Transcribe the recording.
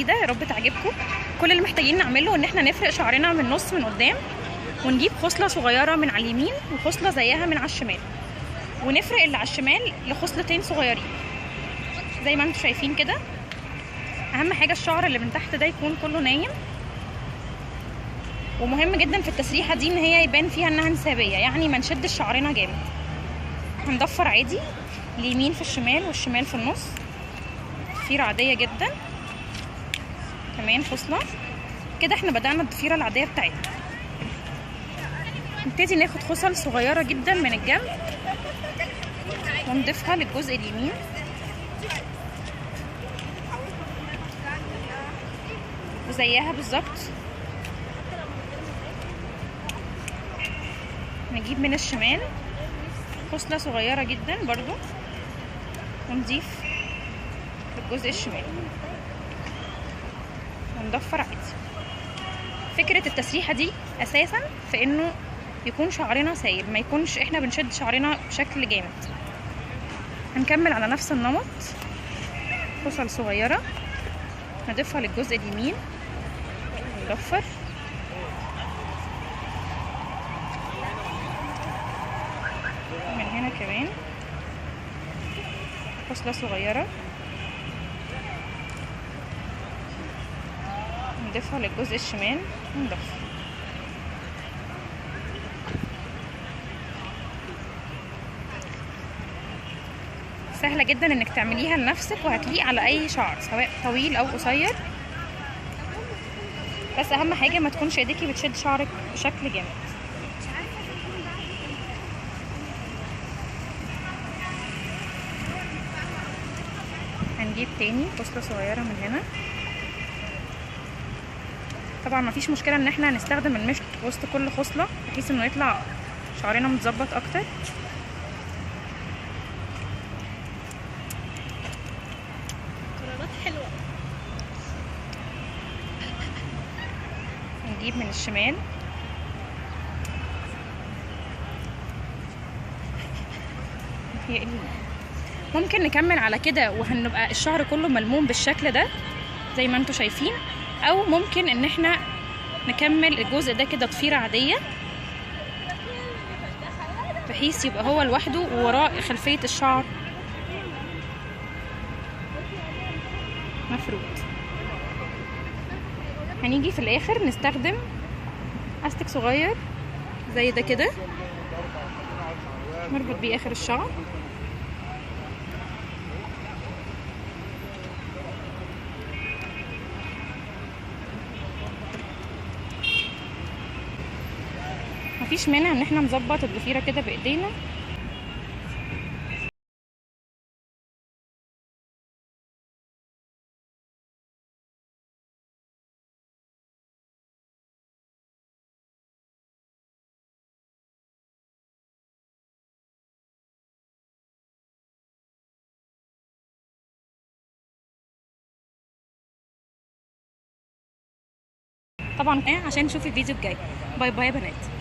ده يا رب تعجبكم. كل اللي محتاجين نعمله ان احنا نفرق شعرنا من النص من قدام، ونجيب خصله صغيره من على اليمين وخصله زيها من على الشمال، ونفرق اللي على الشمال لخصلتين صغيرين زي ما انتم شايفين كده. اهم حاجه الشعر اللي من تحت ده يكون كله نايم، ومهم جدا في التسريحه دي ان هي يبان فيها انها انسيابيه، يعني ما نشدش شعرنا جامد. هنضفر عادي، اليمين في الشمال والشمال في النص، ضفيره عاديه جدا. كمان خصله كده. احنا بدأنا الضفيره العاديه بتاعتنا. نبتدي ناخد خصل صغيره جدا من الجنب ونضيفها للجزء اليمين، وزيها بالظبط نجيب من الشمال خصله صغيره جدا برضو ونضيف للجزء الشمال ونضفر عادي. فكره التسريحه دي اساسا في انه يكون شعرنا سايب، ما يكونش احنا بنشد شعرنا بشكل جامد. هنكمل على نفس النمط، خصل صغيره نضيفها للجزء اليمين ونضفر. من هنا كمان خصله صغيره نضيفها للجزء الشمال ونضفر. سهله جدا انك تعمليها لنفسك وهتليق على اي شعر سواء طويل او قصير، بس اهم حاجه ما تكونش ايديكي بتشد شعرك بشكل جامد. هنجيب تاني خصله صغيره من هنا. طبعا مفيش مشكله ان احنا هنستخدم المشط وسط كل خصله بحيث انه يطلع شعرنا متظبط اكتر. قرارات حلوه. نجيب من الشمال ممكن نكمل على كده وهنبقى الشعر كله ملموم بالشكل ده زي ما انتم شايفين، او ممكن ان احنا نكمل الجزء ده كده ضفيره عاديه بحيث يبقى هو لوحده ووراء خلفيه الشعر مفرود. هنيجي في الاخر نستخدم استك صغير زي ده كده نربط بيه اخر الشعر. مفيش مانع ان احنا نظبط الضفيره كده بايدينا. طبعا عشان نشوف الفيديو الجاي. باي باي يا بنات.